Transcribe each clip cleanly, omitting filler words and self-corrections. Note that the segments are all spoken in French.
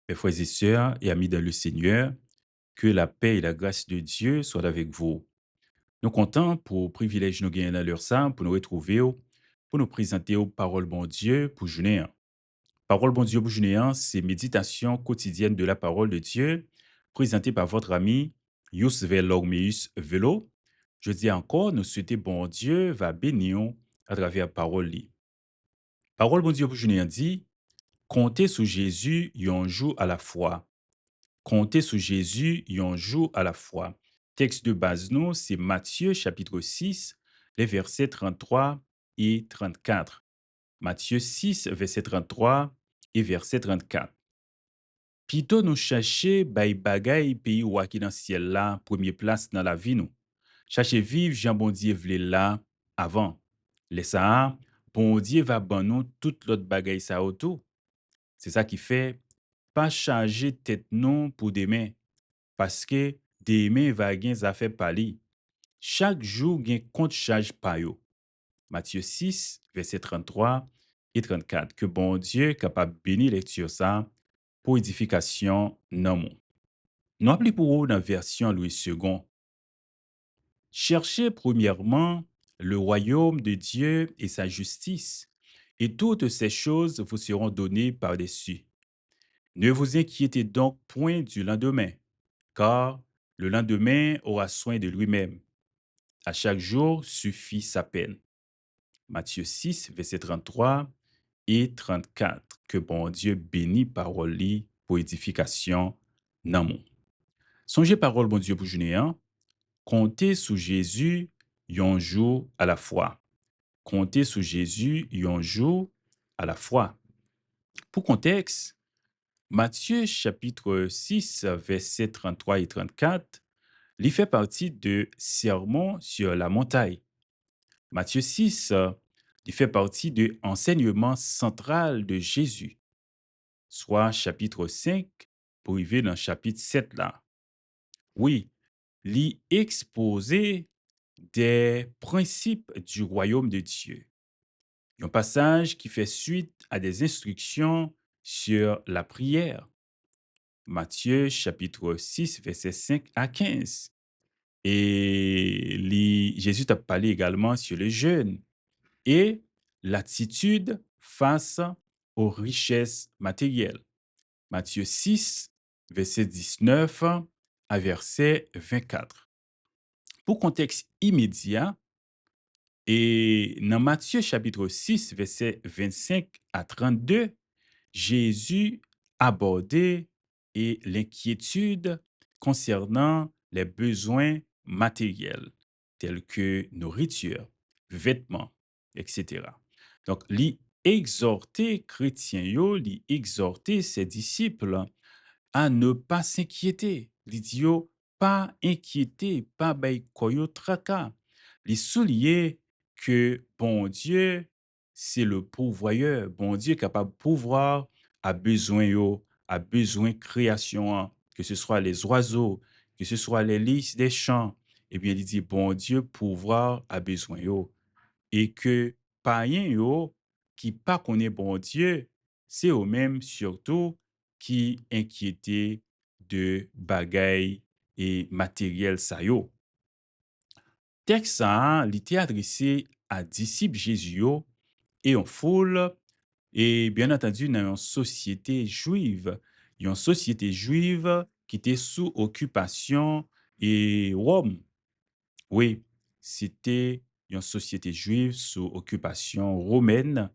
Mes frères et sœurs et amis dans le Seigneur, que la paix et la grâce de Dieu soient avec vous. Nous comptons pour privilège nous gagner dans leur sang, pour nous retrouver, pour nous présenter aux paroles bon Dieu pour journée. Parole bon Dieu pour journée, c'est méditation quotidienne de la parole de Dieu, présentée par votre ami Yousvel Lormeus Velo. Je dis encore, nous souhaitons bon Dieu va bénir à travers la parole. Parole bon Dieu pour journée dit, comptez sur Jésus un jour à la fois. Comptez sur Jésus un jour à la fois. Texte de base, nous, c'est Matthieu chapitre 6, les versets 33 et 34. Matthieu 6, verset 33 et verset 34. Plutôt nous chercher bay bagay pays ou qui dans ciel là, première place dans la vie nous. Chercher vivre Jean bon Dieu vle là avant. Les ça, bon Dieu va ban nous toute l'autre bagay ça autour. C'est ça qui fait pas charger tête non pour demain parce que demain va gen affaire pali. Chaque jour gen compte charge pa yo. Matthieu 6, verset 33 et 34. Que bon Dieu capable bénir lecture ça pour édification nan moun. Nous appelons pour vous dans la version Louis II. Cherchez premièrement le royaume de Dieu et sa justice, et toutes ces choses vous seront données par-dessus. Ne vous inquiétez donc point du lendemain, car le lendemain aura soin de lui-même. À chaque jour suffit sa peine. Matthieu 6, verset 33 et 34. Que bon Dieu bénisse parole li pour édification nan moun. Songez parole bon Dieu pour journée, comptez sur Jésus un jour à la fois. Comptez sur Jésus un jour à la fois. Pour contexte, Matthieu chapitre 6, versets 33 et 34, il fait partie de Sermon sur la montagne. Matthieu 6, il fait partie de enseignement central de Jésus, soit chapitre 5 pour arriver dans chapitre 7 là. Oui, il exposé des principes du royaume de Dieu. Un passage qui fait suite à des instructions sur la prière. Matthieu chapitre 6, versets 5 à 15. Et Jésus a parlé également sur le jeûne et l'attitude face aux richesses matérielles. Matthieu 6, verset 19 à verset 24. Pour contexte immédiat, et dans Matthieu chapitre 6, verset 25 à 32, Jésus abordait et l'inquiétude concernant les besoins matériels tels que nourriture, vêtements, etc. Donc, il exhortait chrétiens, il exhortait ses disciples à ne pas s'inquiéter. Il dit, yo, pas inquiéter, pas bay koyo traka. Il soulignait que bon Dieu, c'est le pourvoyeur. Bon Dieu est capable de pouvoir à besoin yo, à besoin création, que ce soit les oiseaux, que ce soit les lys des champs. Eh bien, il dit, bon Dieu, pouvoir à besoin yo. Et que païen yo, qui pas connaît bon Dieu, c'est eux-mêmes surtout qui inquiétaient de bagailles et matériel sa yo. Texte ça, il était adressé à disciples Jésus yo et en foule et bien entendu dans une société juive, une société juive qui était sous occupation et Rome. Oui, c'était une société juive sous occupation romaine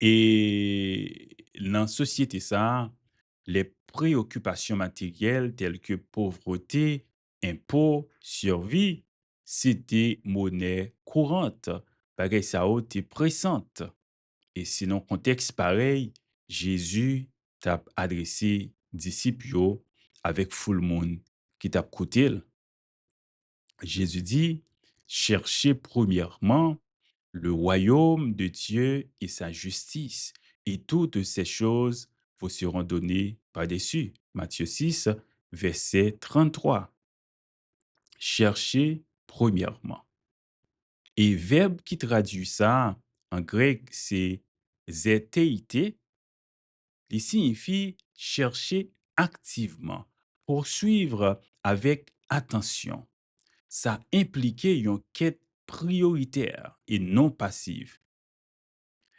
et dans la société ça, les préoccupations matérielles telles que pauvreté, impôts, survie, c'était monnaie courante. Pareil, ça a été pressante. Et sinon, contexte pareil, Jésus t'a adressé disciples yo avec full monde qui t'a côté. Jésus dit, cherchez premièrement le royaume de Dieu et sa justice, et toutes ces choses vous seront données par-dessus. Matthieu 6, verset 33. Cherchez premièrement. Et verbe qui traduit ça en grec, c'est zeteite. Il signifie chercher activement, poursuivre avec attention. Ça impliquait une quête prioritaire et non passive.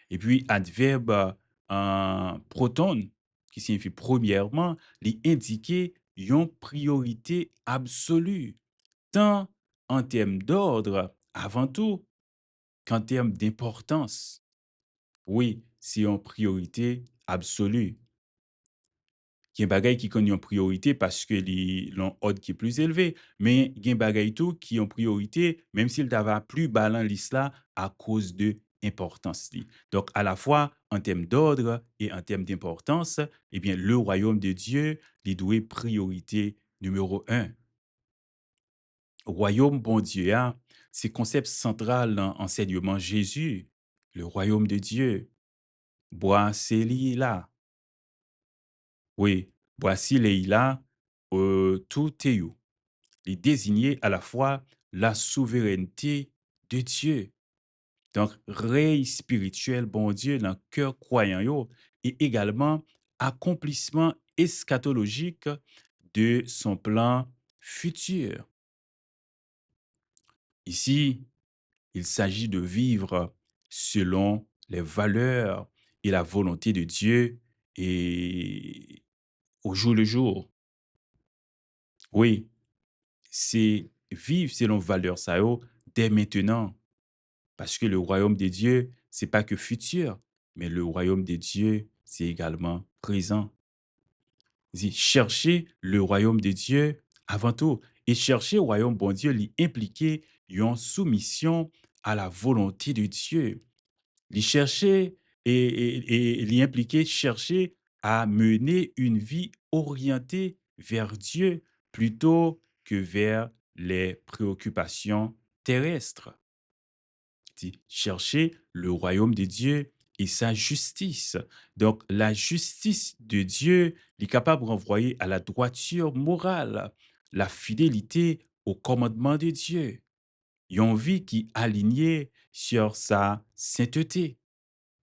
Et puis, adverbe proton, qui signifie premièrement, il indiquait une priorité absolue, tant en termes d'ordre, avant tout, qu'en termes d'importance. Oui, c'est une priorité absolue. Gen bagay qui connaît en priorité parce que l'on ordre qui est plus élevé, mais gen bagay tout qui en priorité, même s'il t'ava plus bas dans liste là, à cause de importance li. Donc, à la fois en termes d'ordre et en termes d'importance, eh bien, le royaume de Dieu, il doit priorité numéro un. Royaume bon Dieu, hein, c'est concept central dans l'enseignement Jésus. Le royaume de Dieu. Bois, c'est li là. Oui, voici Leïla, tout Théou. Il désignait à la fois la souveraineté de Dieu. Donc, règne spirituel, bon Dieu, dans le cœur croyant, yo, et également accomplissement eschatologique de son plan futur. Ici, il s'agit de vivre selon les valeurs et la volonté de Dieu et au jour le jour. Oui, c'est vivre selon valeurs ça yo dès maintenant. Parce que le royaume des dieux, c'est pas que futur, mais le royaume des dieux, c'est également présent. Chercher le royaume des dieux avant tout. Et chercher le royaume bon Dieu, lui impliquer une soumission à la volonté de Dieu. Lui chercher et l'y impliquer, chercher à mener une vie orientée vers Dieu plutôt que vers les préoccupations terrestres. Chercher le royaume de Dieu et sa justice. Donc, la justice de Dieu est capable de renvoyer à la droiture morale, la fidélité au commandement de Dieu. Une vie qui est alignée sur sa sainteté.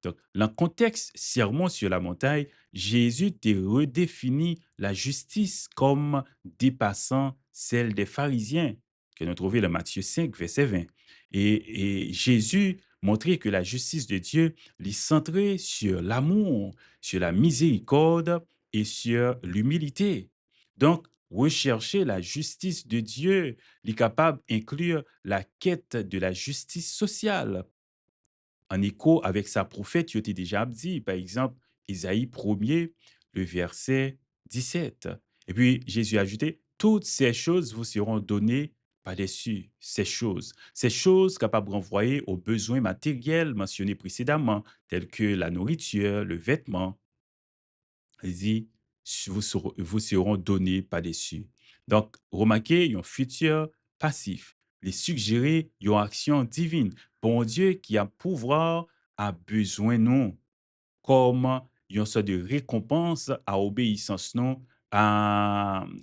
Donc, dans le contexte sermon sur la montagne, Jésus te redéfinit la justice comme dépassant celle des pharisiens, que nous trouvons dans Matthieu 5, verset 20. Et Jésus montrait que la justice de Dieu est centrée sur l'amour, sur la miséricorde et sur l'humilité. Donc, rechercher la justice de Dieu est capable d'inclure la quête de la justice sociale en écho avec sa prophète, tu étais déjà dit, par exemple, Isaïe 1er, le verset 17. Et puis Jésus a ajouté, toutes ces choses vous seront données par-dessus ces choses capables de renvoyer aux besoins matériels mentionnés précédemment, tels que la nourriture, le vêtement. Il dit, vous seront donnés par-dessus. Donc, remarquez, un futur passif. Les suggérer une action divine. Bon Dieu qui a pouvoir a besoin nous comme une sorte de récompense à obéissance non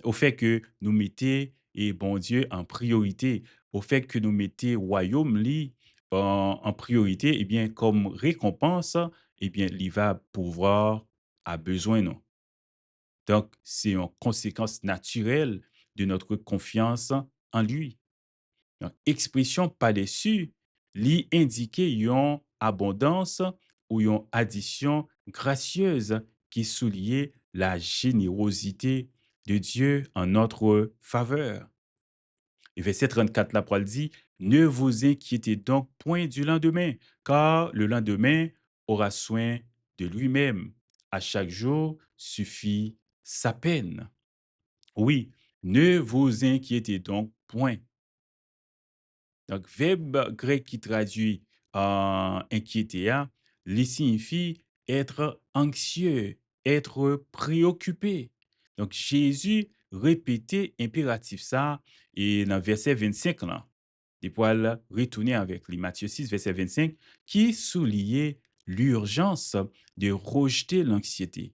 au fait que nous mettez et bon Dieu en priorité, au fait que nous mettez royaume li en priorité, eh bien comme récompense, eh bien il va pouvoir a besoin non. Donc c'est une conséquence naturelle de notre confiance en lui. Donc, expression par-dessus, li indiquer une abondance ou une addition gracieuse qui souligne la générosité de Dieu en notre faveur. Et verset 34, la parole dit, ne vous inquiétez donc point du lendemain, car le lendemain aura soin de lui-même. À chaque jour suffit sa peine. Oui, ne vous inquiétez donc point. Donc, verbe grec qui traduit inquiéter, hein, il signifie être anxieux, être préoccupé. Donc, Jésus répétait impératif ça et dans verset 25 là, des poils retourner avec lui, Matthieu 6, verset 25, qui soulignait l'urgence de rejeter l'anxiété.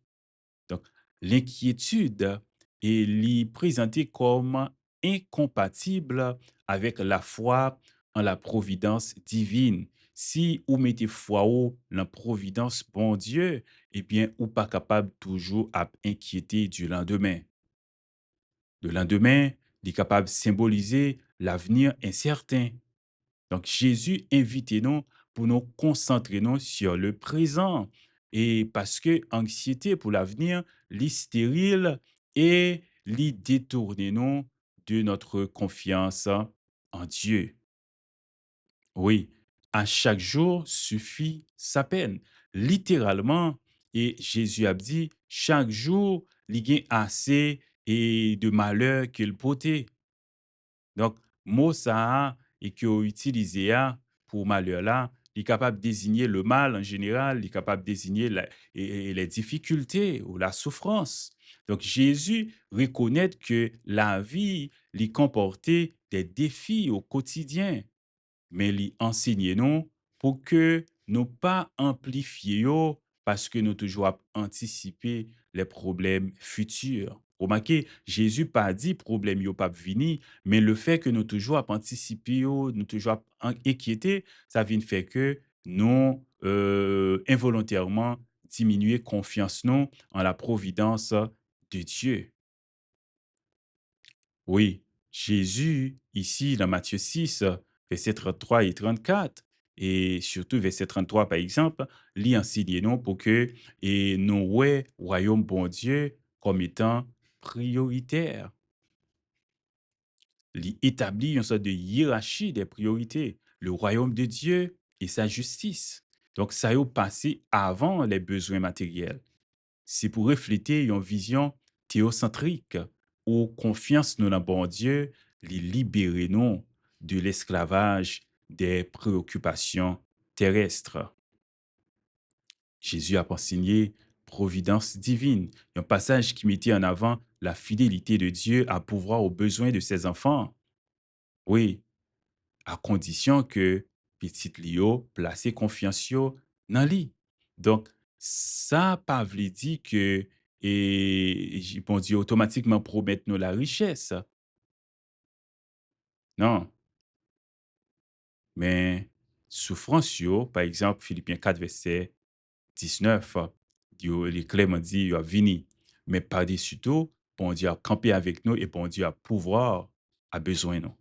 Donc, l'inquiétude est présentée comme incompatible avec la foi en la providence divine. si ou mettez foi ou la providence bon Dieu, eh bien, ou pas capable toujours à inquiéter du lendemain. Le lendemain, il est capable de symboliser l'avenir incertain. Donc, Jésus invite nous pour nous concentrer nous sur le présent. Et parce que anxiété pour l'avenir, lit stérile et lit détourner nous de notre confiance en Dieu. Oui, à chaque jour suffit sa peine. Littéralement, et Jésus a dit, chaque jour, il y a assez et de malheur qu'il portait. Donc, mot ça et que utilisé pour malheur là, il est capable de désigner le mal en général, il est capable de désigner et les difficultés ou la souffrance. Donc, Jésus reconnaît que la vie lui comportait des défis au quotidien, mais li enseigner nous pour que nous pas amplifier yo parce que nous toujours à anticiper les problèmes futurs. Remarquez, Jésus pas dit problème yo pas vini, mais le fait que nous toujours à anticiper yo, nous toujours à inquiéter, ça vient faire que nous involontairement diminuer confiance nous en la providence de Dieu. Oui, Jésus, ici, dans Matthieu 6, versets 33 et 34, et surtout verset 33, par exemple, lit enseigne nous pour que et nous ouais, royaume bon Dieu comme étant prioritaire. Il établit une sorte de hiérarchie des priorités, le royaume de Dieu et sa justice. Donc, ça a passé avant les besoins matériels. C'est pour refléter une vision théocentrique où confiance nous dans bon Dieu, les libérer nous de l'esclavage des préoccupations terrestres. Jésus a enseigné providence divine, un passage qui mettait en avant la fidélité de Dieu à pouvoir aux besoins de ses enfants. Oui, à condition que petit Lio place confiance yo dans lui. Donc ça pas veut dire que bon Dieu automatiquement promettre nous la richesse. Non, mais souffrance yo, par exemple Philippiens 4 verset 19, yo les Clément dit yo a vini, mais par-dessus tout, bon Dieu a campé avec nous et bon Dieu a pouvoir a besoin nous.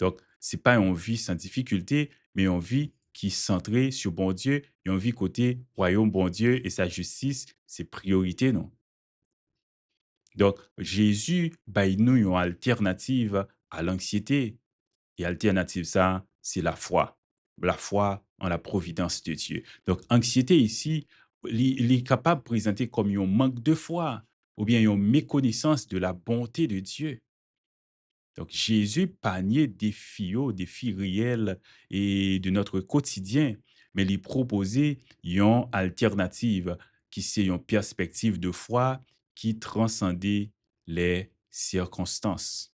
Donc, c'est pas une vie sans difficulté, mais une vie qui est centrée sur bon Dieu, et une vie côté royaume bon Dieu et sa justice, c'est priorité, non? Donc, Jésus, bah, il nous une alternative à l'anxiété. Et alternative, ça, c'est la foi. La foi en la providence de Dieu. Donc, anxiété ici, il est capable de présenter comme un manque de foi ou bien une méconnaissance de la bonté de Dieu. Donc, Jésus panier des défis réels et de notre quotidien, mais lui proposer une alternative qui c'est une perspective de foi qui transcendait les circonstances.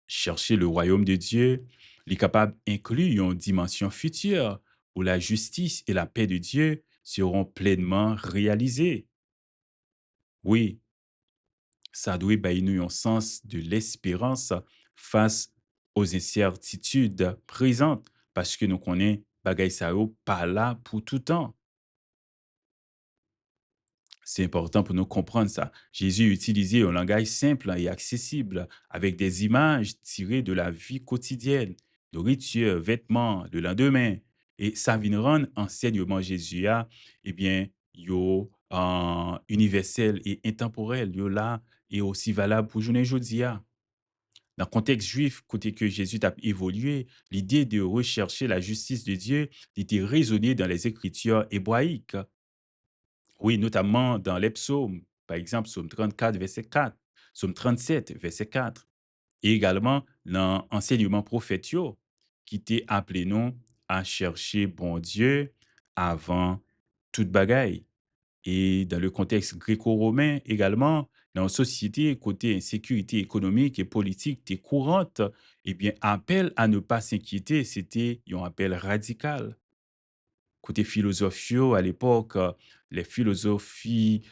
Chercher le royaume de Dieu, il est capable d'inclure une dimension future où la justice et la paix de Dieu seront pleinement réalisées. Oui, ça doit bailler nous un sens de l'espérance face aux incertitudes présentes parce que nous connaissons bagay sa yo pas là pour tout temps. C'est important pour nous comprendre ça. Jésus utilisait un langage simple et accessible avec des images tirées de la vie quotidienne, nourriture, vêtements, le lendemain. Et ça vient rendre enseignement Jésus eh bien, yo universel et intemporel, yo là et aussi valable pour journée aujourd'hui. Dans le contexte juif, côté que Jésus a évolué, l'idée de rechercher la justice de Dieu était raisonnée dans les Écritures hébraïques. Oui, notamment dans les psaumes. Par exemple, psaume 34, verset 4, psaume 37, verset 4. Et également dans l'enseignement prophétique qui t'est appelé nous à chercher bon Dieu avant toute bagaille. Et dans le contexte gréco-romain également, dans une société côté insécurité économique et politique qui est courante, eh bien, appel à ne pas s'inquiéter, c'était un appel radical. Côté philosophie, à l'époque, les philosophies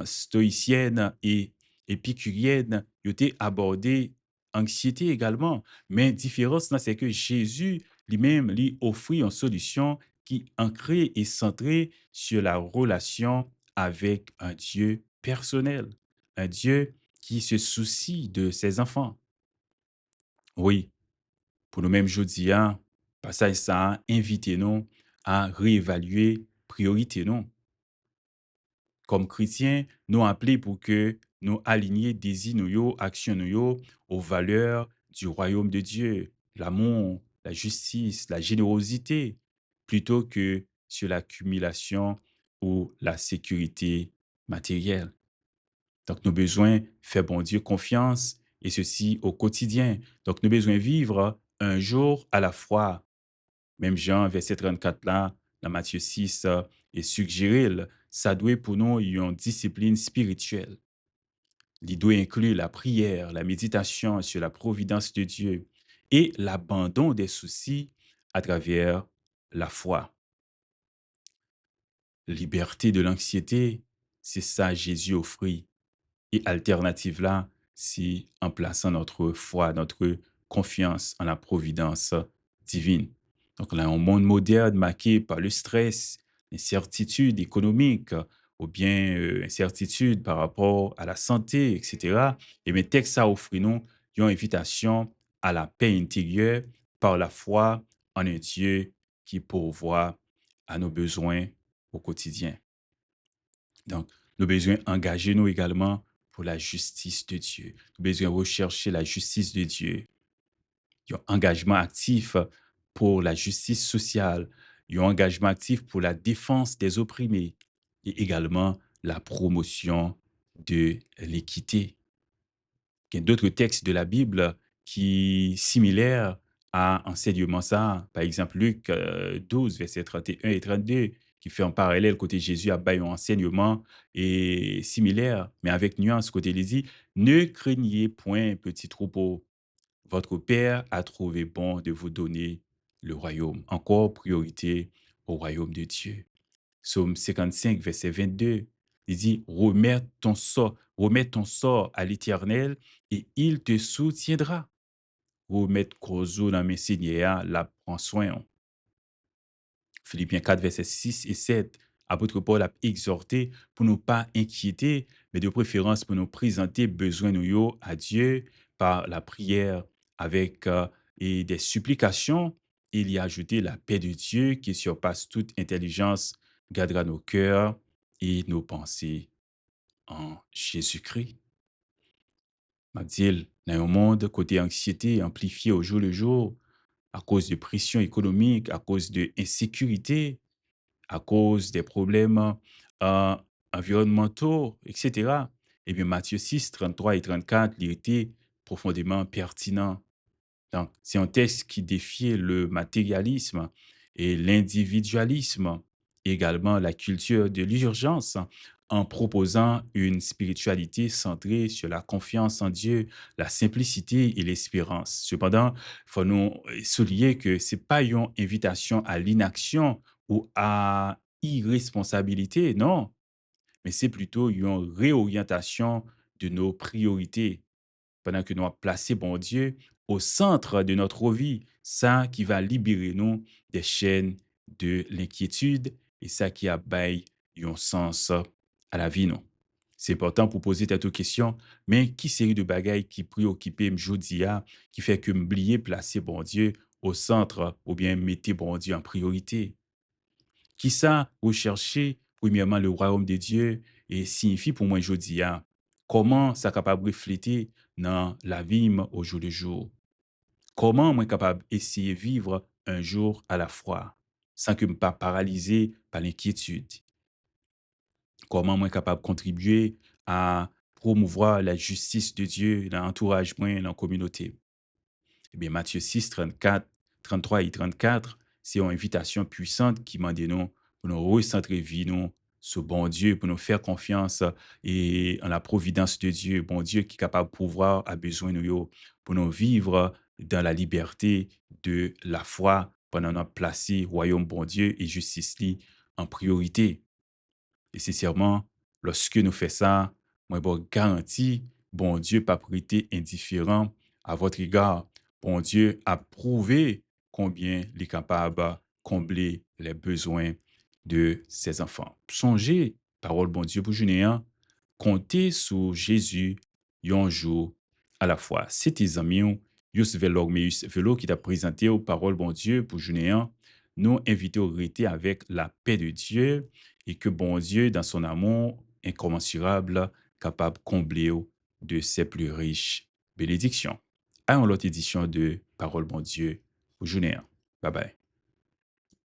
stoïciennes et épicuriennes ils étaient abordées anxiété également. Mais différence, là, c'est que Jésus lui-même lui offrir une solution qui est ancrée et centrée sur la relation avec un Dieu personnel, un Dieu qui se soucie de ses enfants. Oui, pour nous-mêmes, jeudi, hein, passage ça, invitez nous à réévaluer priorité, non? Comme chrétiens, nous appelés pour que nous alignions désirs nous yo, actions nous yo, aux valeurs du royaume de Dieu, l'amour, la justice, la générosité, plutôt que sur l'accumulation ou la sécurité matérielle. Donc, nous avons besoin de faire bon Dieu confiance et ceci au quotidien. Donc, nous avons besoin de vivre un jour à la fois. Même Jean, verset 34 là, dans Matthieu 6, est suggéré, ça doit pour nous une discipline spirituelle. Il doit inclure la prière, la méditation sur la providence de Dieu et l'abandon des soucis à travers la foi. Liberté de l'anxiété, c'est ça Jésus offrit. Et alternative là, c'est en plaçant notre foi, notre confiance en la providence divine. Donc là, un monde moderne marqué par le stress, l'incertitude économique, ou bien incertitude par rapport à la santé, etc. Et mes textes ça offrent nous une invitation à la paix intérieure par la foi en un Dieu qui pourvoit à nos besoins au quotidien. Donc, nous avons besoin d'engager nous également pour la justice de Dieu. Nous avons besoin de rechercher la justice de Dieu. Il y a un engagement actif pour la justice sociale. Il y a un engagement actif pour la défense des opprimés et également la promotion de l'équité. Il y a d'autres textes de la Bible qui similaires à enseignement ça. Par exemple, Luc 12, versets 31 et 32, qui fait un parallèle côté Jésus a baillé un enseignement et similaire, mais avec nuance côté il dit, ne craignez point, petit troupeau, votre Père a trouvé bon de vous donner le royaume. Encore priorité au royaume de Dieu. Psaume 55, verset 22, il dit, remets ton sort à l'Éternel et il te soutiendra. Remettre Kozo dans mes Seigneur, la prend soin. Philippiens 4, verset 6 et 7. Apôtre Paul a exhorté pour ne pas inquiéter, mais de préférence pour nous présenter besoin nous yo à Dieu par la prière avec et des supplications. Il y a ajouté la paix de Dieu qui surpasse toute intelligence, gardera nos cœurs et nos pensées en Jésus-Christ. M'a dit, dans un monde côté anxiété amplifiée au jour le jour, à cause de pression économique, à cause de insécurité, à cause des problèmes euh, environnementaux, etc. Eh bien, Matthieu 6, 33 et 34, il était profondément pertinent. Donc, c'est un texte qui défiait le matérialisme et l'individualisme, également la culture de l'urgence, en proposant une spiritualité centrée sur la confiance en Dieu, la simplicité et l'espérance. Cependant, il faut nous souligner que ce n'est pas une invitation à l'inaction ou à irresponsabilité, non, mais c'est plutôt une réorientation de nos priorités pendant que nous avons placé bon Dieu au centre de notre vie, ça qui va libérer nous des chaînes de l'inquiétude et ça qui abaille un sens à la vie. Non. C'est important pour poser cette question, mais qui série de bagailles qui préoccupent aujourd'hui, qui fait que m'oublier placer bon Dieu au centre ou bien mettre bon Dieu en priorité? Qui ça rechercher premièrement le royaume de Dieu et signifie pour moi aujourd'hui comment ça capable refléter dans la vie au jour le jour. Comment moi capable essayer de vivre un jour à la fois sans que me pas paralysé par l'inquiétude. Comment moi capable contribuer à promouvoir la justice de Dieu dans l'entourage moi dans la communauté. Eh bien, Matthieu 6, 34, 33 et 34, c'est une invitation puissante qui m'a dit nous pour nous recentrer vie nous sur bon Dieu, pour nous faire confiance et en la providence de Dieu, bon Dieu qui est capable de pouvoir à besoin de nous, pour nous vivre dans la liberté de la foi pendant notre placé royaume bon Dieu et justice li en priorité. Et sincèrement, lorsque nous faisons ça, moi, bon, garantie, bon Dieu pas prêté indifférent à votre égard. Bon Dieu a prouvé combien il est capable de combler les besoins de ses enfants. Songez, parole bon Dieu pour journée, hein, comptez sur Jésus un jour à la fois. C'était amis, Yus Velormeus Velo qui t'a présenté aux paroles bon Dieu pour journée, hein, nous inviter au rester avec la paix de Dieu et que bon Dieu, dans son amour incommensurable, capable de combler de ses plus riches bénédictions. À une autre édition de Parole bon Dieu pour journée, hein. Bye bye.